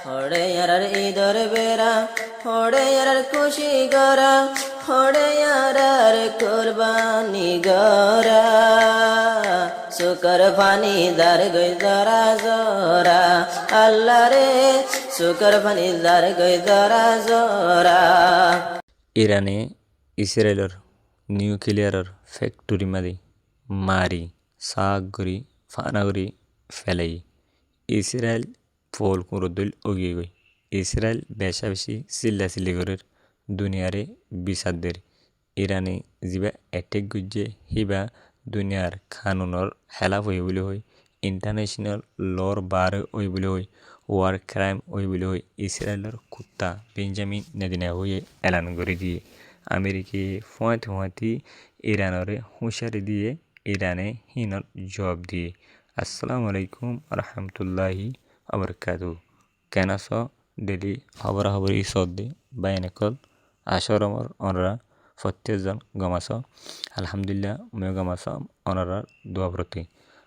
হড়ে আর ঈদর বেড়া হড়ে আর খুশি গরা হড়ে আর কুরবানি গরা শুকর ফানি দার গই জরা জরা আল্লাহ রে শুকর ফানি দার গই জরা জরা ইরানে ইসরায়েলৰ নিউক্লিয়াৰৰ ফেক্টৰী মাৰি চাগ কৰি ফানা কৰি ফেলাই ইসরায়েল ফল কুরুদুল ওগিয়ে গই ইসরায়েল বেশা বেশি চিল্লাচিল্লি করে দুনিয়ারে বিচারদের ইরানে যিবা এটেক গুজে হিবা দুনিয়ার কানুনৰ খেলাফ হৈ বুলি হয় ইণ্টাৰনেশ্যনেল লৰ বাৰ হৈ বুলি হয় ওয়ার ক্রাইম হৈ বুলি হয় ইসরায়েলৰ কুত্তা বেঞ্জামিন নেতানিয়াহুয়ে এলান করে দিয়ে আমেরিকি ফুঁয়াতি ইরানরে হুঁশিয়ারি দিয়ে ইরানে হিনর জবাব দিয়ে আসসালামু আলাইকুম রহমতুল্লাহি আবরকাতু কেন স ডেলি খবরাখবরি সদ্দে বাইনকল আশরমর অনরা প্রত্যেকজন গমাস আলহামদুলিল্লাহ মেয় গমাস অনরার দোয়া প্রতি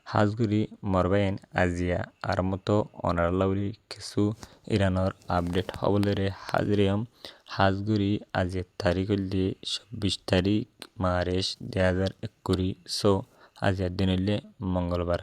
হাজগুড়ি মরবাইন আজিয়া আর মতো অনারলাউরি কিছু ইরানর আপডেট হবলেরে হাজরিয়ম হাজগুড়ি আজিয়া তারিখ দিয়ে 26 তারিখ মার্চ 2021 সো আজিয়ার দিন হইলে মঙ্গলবার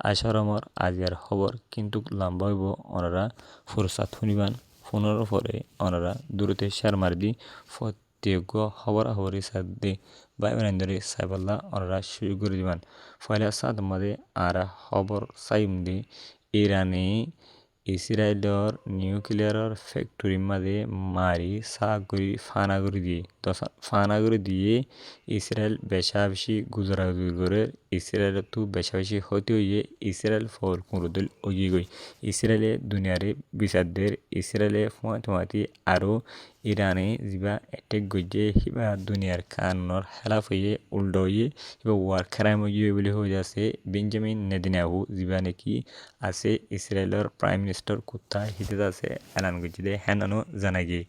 আশরমর আজিয়ার খবর কিন্তু লম্বা হইব ওনারা ফুরসাত শুনিবান ফোনের পরে ওনারা দূরতে শেয়ার মারি দি প্রত্যেক খবরাখবরি সাথে বাই বারাইন্দরে সাইবাল্লা ওনারা শুরু করে দিবান ফলে সাথ মাঝে আর খবর সাইম দি ইরানে ইসরায়েলর নিউক্লিয়ার ফ্যাক্টরি মাঝে মারি সাগ করে ফানা করে দিয়ে ফানা করে দিয়ে ইসরায়েল বেশা বেশি গুজরাগুজি করে ইসরায়েল তো বেশা বেশি হতে হইয়ে ইসরায়েল ফল কুরুদুল ওগিয়ে গই ইসরায়েলে দুনিয়ারে বিচারদের ইসরায়েলে ফুঁয়াতি আরও ইরানে যিবা এটেক গজে সিবা দুনিয়ার কানুনৰ খেলাফ হইয়ে উল্টো হইয়ে সিবা ওয়ার ক্রাইম হইয়ে বলে হয়ে যাচ্ছে বেঞ্জামিন নেতানিয়াহু যিবা নাকি আছে ইসরায়েলের প্রাইম মিনিস্টার কুত্তা হিতে আছে এলান গজে দে হেনানো জানা গিয়ে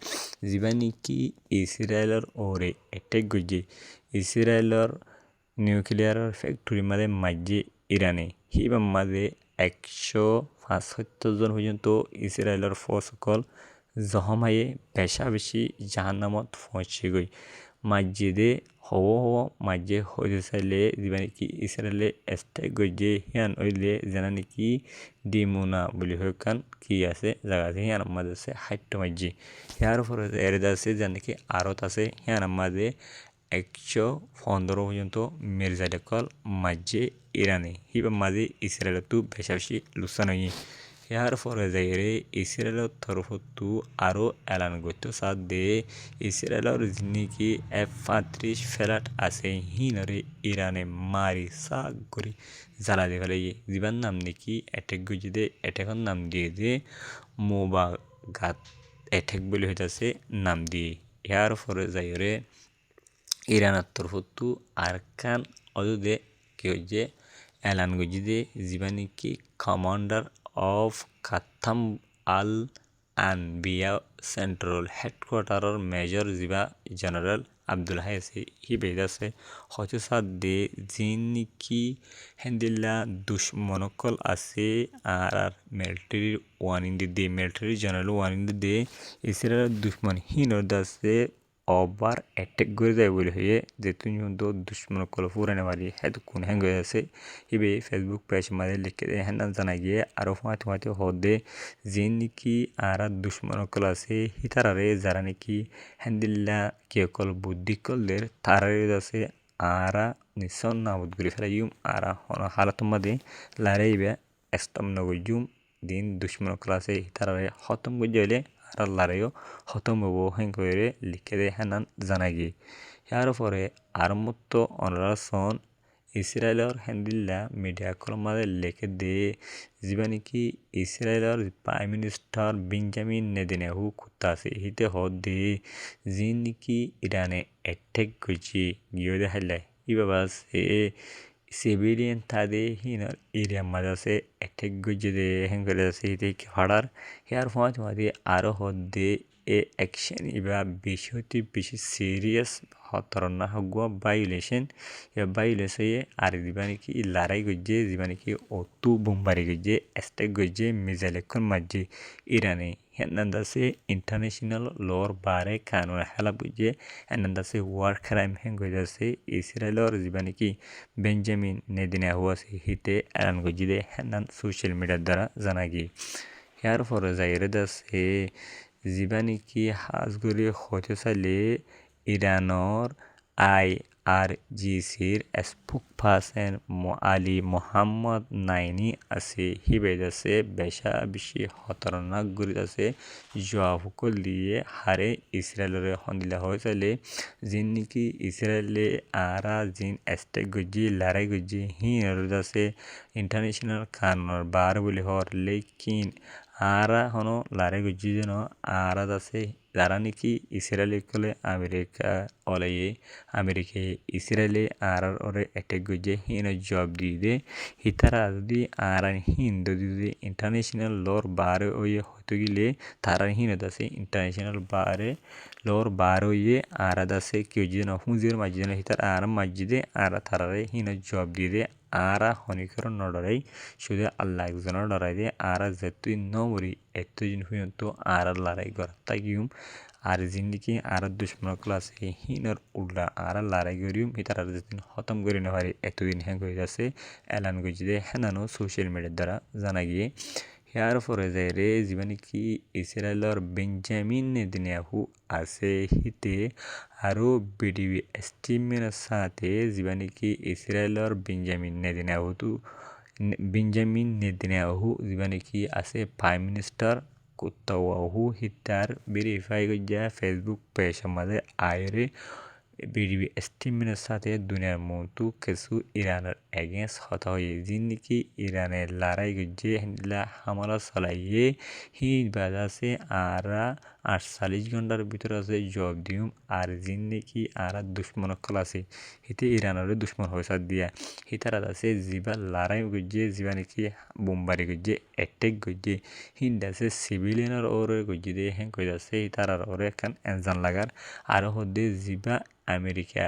যিবা নাকি ইসরায়েলের ওরে এটেক গজে ইসরায়েলের নিউক্লিয়ার ফ্যাক্টরি মাঝে ইরানে হিবা মাঝে 175 জন পর্যন্ত ইসরায়েলের ফৌজসকল জহমায়ে বেশা বেশি জাহান্নামত পৌঁছে গই মাঝে হব মাঝে হয়ে চাইলে যিবা নাকি ইসরায়েলে এস্টেক গজে হিয়ান হইলে জানা নাকি ডিমুনা বলি হইকান কি আছে জায়গা আছে হিয়ান মাঝে আছে 60 মাঝে ইয়ার উপরে এরেদা আছে যা নাকি আরত আছে হিয়ান মাঝে 115 পর্যন্ত মির্জাডেকল মাঝে ইরানে হিবা মাঝে ইসরায়েল তো বেশা বেশি লুসান হই ইয়ার পরে যাইরে ইসরায়েলের তরফতো আরও এলান করতে সাথ দে ইসরায়েলের যিনি F-35 ফ্ল্যাট আছে হিনরে ইরানে মারি সাগ করে জ্বালা দিয়ে ফেলে জীবান নাম নাকি অ্যাটেক গুজি দে অ্যাটেকর নাম দিয়ে যে মোবাগাত অ্যাটেক বলে হইতেছে নাম দিয়ে ইয়ার পরে যাইরে ইরানের তরফতো আরকান অদুদে কি হচ্ছে এলান গজি দে যিবা নাকি commander of Khatam al Anbiya central হেডকোয়ার্টারের মেজর যিবা জেনারেল আব্দুল হাই আছে হি বেদাছে হয়তো সাথ দে যিনি হেন্দিল্লা দুশ্মনকল আছে আর মিলিটারির ওয়ার্নিং দিয়ে মিলিটারি জেনারেল ওয়ার্নিং দিয়ে ইসরায়েলের দুশ্মন হিনর দাসে ওভার অ্যাটেক করে যায় বলে হয়ে যে তুমি তো দুশ্মনকল ফুরানে মারি হয়তো কোন হ্যাং হয়ে আছে হিবে ফেসবুক পেজ মাঝে লিখে দেয় হ্যাঁ জানা গিয়ে আরও ফুঁয়াতে হদে যে নাকি আর দুশ্মনকল আছে হিতারারে যারা নাকি হ্যান্দিল্লা কেকল বুদ্ধিকলদের তারারে আছে আরা নিঃসন নাবুদ করে ফেলাইম আরা হালত মাঝে লারাইবে এস্তম নগজুম দিন দুশ্মনকল আছে হিতারারে খতম করে হলে আর লারাইও খতম হবো হ্যাং করে লিখে দেয় হ্যাঁ জানা গিয়ে ইয়ার পরে আর মতো অনারাসন ইসরায়েলের হ্যান্দিল্লা মিডিয়া কলমাদের লিখে দিয়ে যিবা নাকি ইসরায়েলের প্রাইম মিনিস্টার বেঞ্জামিন নেতানিয়াহু কুত্তা আছে হিতে হদে যি নাকি ইরানে অ্যাটেক করছে গিয়ে দেখাইলাই ইবাবা সে সিভিলিয়ান তাদে হিনার এরিয়া মাঝে আছে অ্যাটেক করছে দে হ্যাং করে আছে হিতে হাড়ার ইয়ার ফুঁয়াতে আরও হদে এ অ্যাকশন ইবা বেশি হতে বেশি সিরিয়াস হতরনা হগুয়া ভায়োলেশন ভায়োলেশন আর দিবানি কি লড়াই গজ্জে দিবানি কি অতু বোমবারি গজ্জে স্টেক গজ্জে মিসাইল এখন মাঝে ইরানে হেনান্দাসে ইন্টারন্যাশনাল লর বারে কানুন হেলাপ গজ্জে হেনান্দাসে ওয়ার ক্রাইম হেন গজাসে ইসরায়েলর দিবানি কি বেঞ্জামিন নেদিনাহু আছে হিতে এলান গজ্জে হেনান সোশ্যাল মিডিয়ার দ্বারা জানা গিয়ে ইয়ার পরে যাইরে দাসে যিবা নেকি সাজগুৰি হয়তো চাইলে ইৰাণৰ IRGCৰ স্পোকপাৰচন আলী মোহাম্মদ নাইনি আছে হিবাই আছে বেশা বেশি খতরনাক গুরিত আছে জোয়াফুকল দিয়ে হারে ইসরায়েলরে সন্দিলা হয়ে চাইলে যিন নেকি ইসরায়েলে আরা যিন এস্টেক গজ্জি লড়াই গজ্জি আছে ইন্টারন্যাশনাল কানুনের বার বলে হর লেকিন আরা হনো লারে গজ্জি যেন আরা আছে যারা নাকি ইসরায়েলি কলে আমেরিকা অলাইয়ে আমেরিকা ইসরায়েলে আর ওরে অ্যাটাক গজ্জে হিন জব দিয়ে দে হিতারা যদি আর হিন যদি ইন্টারন্যাশনাল লর বারে ওয়ে হতে গেলে তারা হিন আছে ইন্টারন্যাশনাল বারে লর বার ওয়ে আর আছে কেউ যেন হুঁজির মাঝে যেন হিতার আর মাঝে আর তারারে হিন জব দিয়ে দে আরা হনিকর নডরাই শুধু আল্লাহ একজনের লড়াই দিয়ে আরা যেতুই নমরি এতদিন পর্যন্ত আর লড়াই করা তাকিউম আর জিন্দিকি আর দুশ্মন ক্লাস হিনর উল্লা আর লড়াই করিউম হিতার আর যেদিন খতম করে না পারে এতদিন হ্যাং হয়ে যাচ্ছে এলান গজিদে হেনানো সোশ্যাল মিডিয়ার দ্বারা জানা গিয়ে ইয়ার পরে যায় রে যিবা নেকি ইসরায়েলর বেঞ্জামিন নেদিনিয়াহু আছে হিতে আৰু বিডিবি এস্টিমের সাথে যিবা নেকি ইসরায়েলর বেঞ্জামিন নেদিনিয়াহু যিবা নেকি আছে প্রাইম মিনিস্টার কুত্তাওয়াহু হিতার ভেরিফাই গজ্জা ফেসবুক পেজের মাঝে আয়রে বিডিবি এস্টিমের সাথে দুনিয়ার মতো কিছু ইরানের এগেন্স্ট হতা হয়ে যিন নাকি ইরানের লড়াই গজ্জে হিন্দলা হামলা চালাইয়ে হি বাজাছে আরা 48 ঘন্টার ভিতরে আছে জব দিউম আর যিন নাকি আর দুশ্মন কল আছে হিতে ইরানের দুশ্মন হয়েছে দিয়া হিতারা আছে যিবা লড়াই গজ্জে যিবা নাকি বোমবারি গজ্জে অ্যাটেক গজ্জে হিন্দাছে সিভিলিয়ানের ওরে গজ্জে দিয়ে হ্যাঁ কই আছে হিতারার ওরে এখন এনজান লাগার আর হদ্দে যিবা আমেরিকা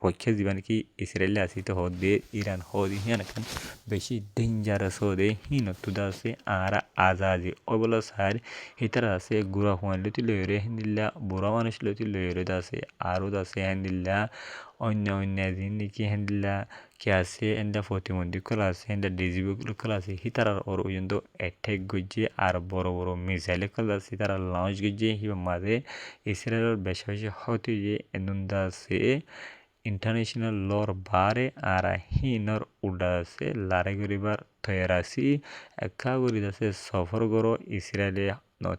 পক্ষে যিবা নেকি ইসরায়েলে আছে তো হদ্দে ইরান হদি হিয়ান এখন বেশি ডেঞ্জারাস হদে হিনতুদা আছে আর আজাজি অবলা সার হিতারা আছে গুড়া হুয়ান লতি লয়রে হিন্দিল্লা বুড়া মানুষ লতি লয়রে আছে আরও আছে হিন্দিল্লা অন্য দিন নাকি হিন্দিল্লা কে আছে এন্দা প্রতিবন্ধী কলা আছে এন্দা ডিজিবল কলা আছে হিতারার ওর পর্যন্ত অ্যাটেক গজ্জে আর বড় বড় মিসাইল কলা আছে তারা লঞ্চ গজ্জে হিবা মাঝে ইসরায়েলের বেশি বেশি হতে যে এনুন্দা আছে ইন্টারন্যাশনাল লর বারে আর হিনর উডা আছে লারে গরিবার তৈয়ার আছি একা গরি আছে সফর করো ইসরায়েলে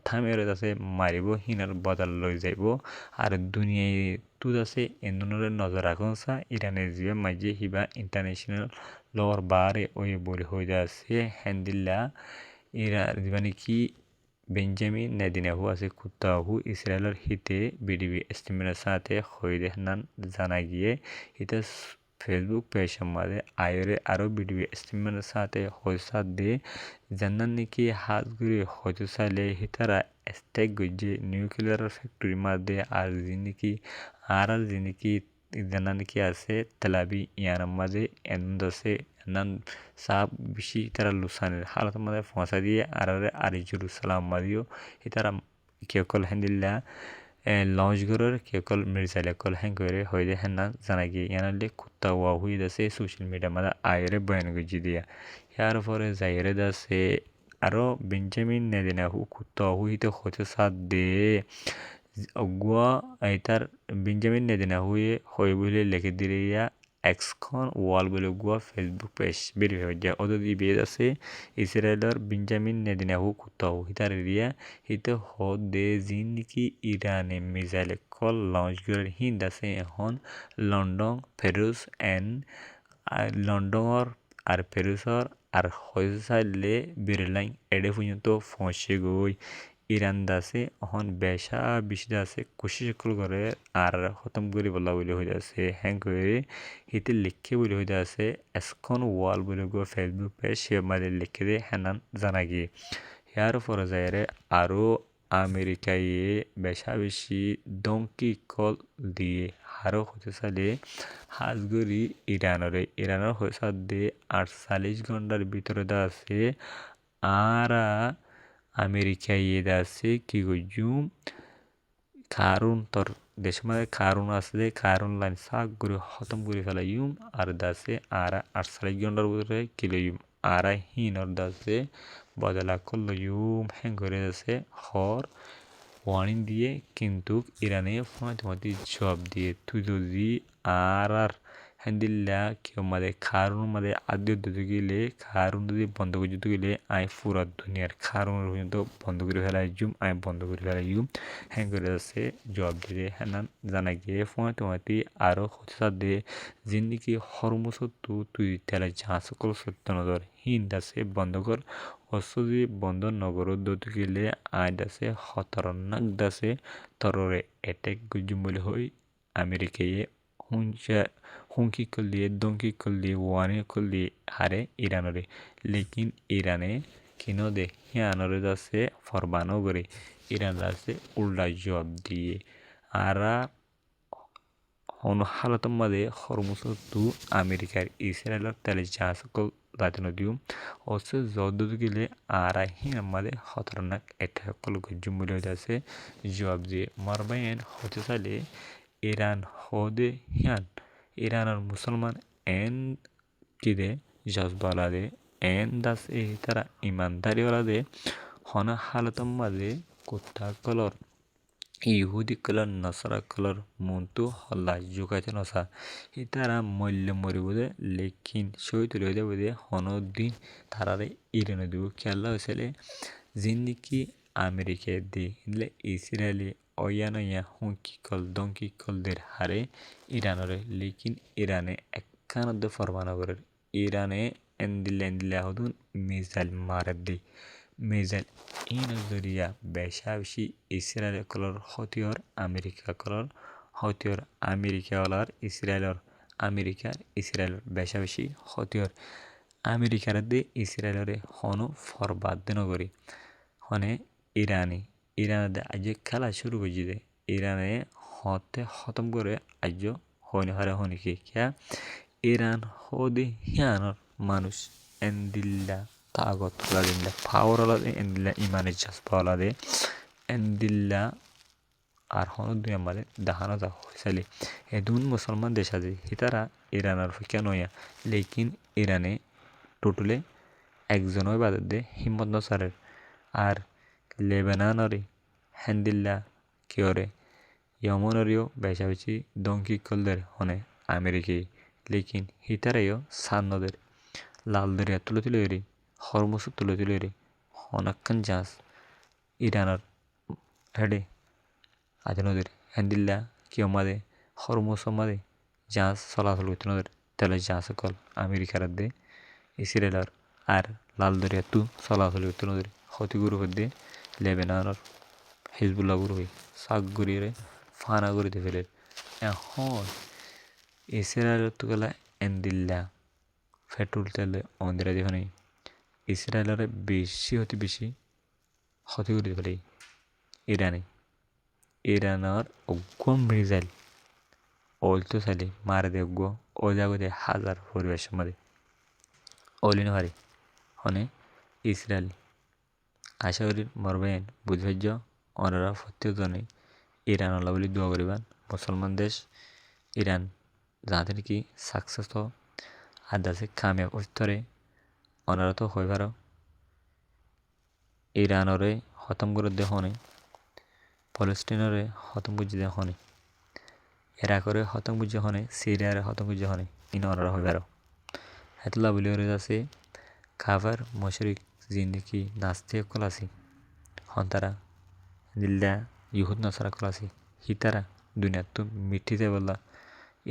থামের আছে মারিব হিনার বদল লই যাইব আর দুনিয়ায় তুদ আছে এন্দনের নজর রাখুন সা ইরানের জিবে মাঝে হিবা ইন্টারন্যাশনাল লর বারে ওই বলে হয়ে আছে হ্যান্দিল্লা ইরান জিবা নাকি বেঞ্জামিন নেদিনাহু আছে কুত্তাহু ইসরায়েলের হিতে বিডিবি এস্টিমের সাথে হইদে নান জানা গিয়ে হিতে ফেসবুক পেজের মাঝে আয়রে আরও বিডিবি এস্টিমের সাথে হইসাদ দিয়ে জানান নাকি হাতগুড়ি হয়তো চাইলে হিতারা স্টেক গজ্জে নিউক্লিয়ার ফ্যাক্টরির মাঝে আর যিনি জানা নাকি আছে তেলাবি ইয়ার মাঝে এনন্দ আছে নান সাব বেশি তারা লুসানের হালতের মধ্যে ফসা দিয়ে আর জেরুসালাম মাদিও তারা কেউ কল হ্যান্দিল্লা লঞ্চ গরের কেউ কল মির্জাইলে কল হ্যাং করে হয়ে হ্যাঁ না জানা গিয়ে ইয়ানালে কুত্তা ওয়া হয়ে আছে সোশ্যাল মিডিয়ার মধ্যে আয়রে বয়ান গজি দিয়া ইয়ার পরে যাইরে দাসে আরও বেঞ্জামিন নেদিনাহু কুত্তা হইতে হতে সাথ দে অগুয়া তার বেঞ্জামিন নেদিনাহুয়ে হয়ে বলে লিখে দিলে এক্সখন ওয়াল বলে গুয়া ফেসবুক পেজ বের হয়ে যায় ওদের বেদ আছে ইসরায়েলের বেঞ্জামিন নেদিনাহু কুত্তাহু হিতার এরিয়া হিতে হদ দে যিন নাকি ইরানে মিসাইল কল লঞ্চ করে হিন্দ আছে এখন লন্ডনের আর প্যারিসর আর হয়ে চাইলে বেরলাইন এডে পর্যন্ত পৌঁছে গই ইরান দাসে এখন বেশা বেশি আছে কোশিশ করে আর খতম করে বলা বলে হয়ে আছে হ্যাং করে হিতে লিখে বলে হয়ে আছে এসকন ওয়াল বলে গো ফেসবুক পেজ সে মাঝে লিখে দিয়ে হ্যানান জানা গিয়ে ইয়ার পরে যায় আরও আমেরিকায় বেশা বেশি দঙ্কি কল দিয়ে হারো হতে চাইলে হাজগরি ইরানের হয়ে সাথে 48 ঘন্টার ভিতরে দা আছে আর আমেরিকায় দা আছে কি গজুম কারণ তোর দেশের মধ্যে কারণ আছে কারণ লাইন সাক করে খতম করে ফেলাইম আর দাসে আর 48 ঘন্টার ভিতরে কিলোইম আর হিনর দাসে বদলা করলইম হ্যাং করে আছে হর ওয়ার্নিং দিয়ে কিন্তু ইরানে ফোনাতে জবাব দিয়ে তুই যদি আর হ্যান্দিল্লা কেউ মাদে কারণ মাদে আদ্য দিতে গেলে কারণ যদি বন্ধ করে দিতে গেলে আয় পুরা দুনিয়ার কারণ পর্যন্ত বন্ধ করে ফেলাই আয় বন্ধ করে ফেলাই হ্যাং করে আছে জবাব দিয়ে হ্যাঁ জানা গিয়ে ফোনাতে আরও হচ্ছে দিয়ে জিন্দিগি হরমসত্তু তুই তেলে ঝাঁস কল সত্য নজর হিন দাসে বন্ধ কর অসুজি বন্ধ নগর দতে গেলে আয় দাসে খতরনাক দাসে তররে এটেক গুজুমলি হই আমেরিকায় হুমকি করলে দমকি করলে ওয়ানি করলে হারে ইরানরে লেকিন ইরানে কিনো দে হিয়ানরে দাসে ফরবানো করে ইরান দাসে উল্টা জবাব দিয়ে আর হন হালতম মাদে হরমুসত্তু আমেরিকার ইসরায়েলের তেলে জাহাজ লাতিনো দিও অবশ্য জদ গেলে আর হিন মাদে খতরনাক এটা সকল গজ্জুমুলি আছে জবাব দিয়ে মারবাইন হতে চাইলে ইরান হদে হিয়ান ইরানের মুসলমান এন কিদে জজবালা দে এন দাস এ তারা ইমানদারিওয়ালা দে হন হালতম মাদে কুত্তা কলর ইহুদি কলর নসরা কলর মন্তু হল্লা জোগাইতে নসা ইতারা মল্য মরিবদে লেকিন শহীদ রয়ে বোধে হনদিন তারারে ইরানে দিব খেলা হয়েছিল জিন্দিকি আমেরিকায় দি ইনলে ইসরায়েলি অয়ানয়া হুঁকি কল দঙ্কি কলদের হারে ইরানরে লেকিন ইরানে একখানদ্দ ফরমানগরের ইরানে এন্দিল্লা হদুন মিসাইল মারার দি মিসাইল ইন জরিয়া বেশা বেশি ইসরায়েল কলর হতিয়র আমেরিকা কলর হতিয়র আমেরিকাওয়ালার ইসরায়েলর বেশা বেশি হতিয়র আমেরিকার দে ইসরায়েলরে হন ফরবাদ নগরী হনে ইরানে আজ খেলা শুরু করছি দে ইরানে হতে খতম করে আজ হনে হারে হনিকে খেয়া ইরান হদে হিয়ানর মানুষ এন্দিল্লা তাগত দিল্লা পাওয়ার আলাদে এন্দিল্লা ইমানের জাসপা আলাদে এন্দিল্লা আর হন দুই আমাদের দেখানো যা হয়েছিল এদুন মুসলমান দেশ আছে হিতারা ইরানের ফিকা নয়া লেকিন ইরানে টোটালে একজনও বাদে দে হিম্মত নসারের আর লেবানরে হ্যান্দিল্লা কিয়রে ইয়মনরিও বেশা বেশি দঙ্কি কলদের হনে আমেরিকায় লেকিন হিতারাইও সান্নদের লাল দরিয়া তুলে তুলে এরি হরমুস তুলে তুলে এরি হনাক্কান জাহাজ ইরানের হেডে আদিনদের হ্যান্দিল্লা কিয় মাদে হরমুস মাদে জাহাজ চলাচল করতে নদের তেলের জাহাজ কল আমেরিকার দে ইসরায়েলের আর লাল দরিয়া তু চলাচল করতে নদের ক্ষতিগুরু হতে লেবাননের হিজবুল্লাহ গুরু হই শাক গুড়িয়ে ফানা গুড়িতে ফেলে এখন ইসরায়েলের তো গেলা এন্দিল্লা পেট্রোল তেলে অন্দিরা দেখনে ইসরায়েলের বেশি হতে বেশি ক্ষতি করে ফেলে ইরানের অজ্ঞ মিসাইল অলতো চাইলে মারে দে অজ্ঞ ও জাগতে হাজার পরিবেশের মধ্যে অলিন হারে হনে ইসরায়েল আশা করি মরবেন বুঝবাজ্য ওনারা প্রত্যেকজনে ইরান আল্লাহ বলে দোয়া করিবেন মুসলমান দেশ ইরান যাতে নাকি সাকসেস আর দাসে কামিয়াব উত্তরে ওনারা তো হয়ে পারো ইরানরে খতম করে দেখনে ফলস্তিনরে খতম বুঝি দেখনে ইরাকরে খতম বুঝি হনে সিরিয়ারে খতম বুঝি হনে ইন ওনারা হয়ে পারো হেতলা বলে আছে খাবার মশরিক জিন্দিকি নাচতে কলাসি হন্তারা দিল্লা ইহুদ নসরা কলাসি হিতারা দুনিয়ার তো মিঠিতে বললা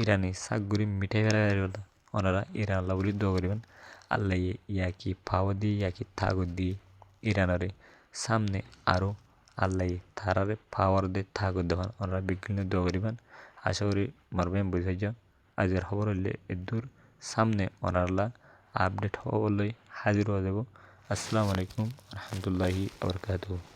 ইরানি শাকগুড়ি মিঠাই ফেলা বললা ওনারা ইরান আল্লাহ বলি দোয়া করিবেন আল্লাহ ইয়াকি পাওয়া দিয়ে ইয়াকি থাগত দিয়ে ইরানরে সামনে আরও আল্লাহ তারারে পাওয়ার দিয়ে থাগত দেবেন ওনারা বিজ্ঞানী দোয়া করিবেন আশা করি মারবেন বুঝাই যান আজকের খবর হইলে এদূর সামনে ওনারা আপডেট হওয়া বললেই হাজির হয়ে যাব আসসালামু আলাইকুম রহমতুল্লাহি আবরকাতুহু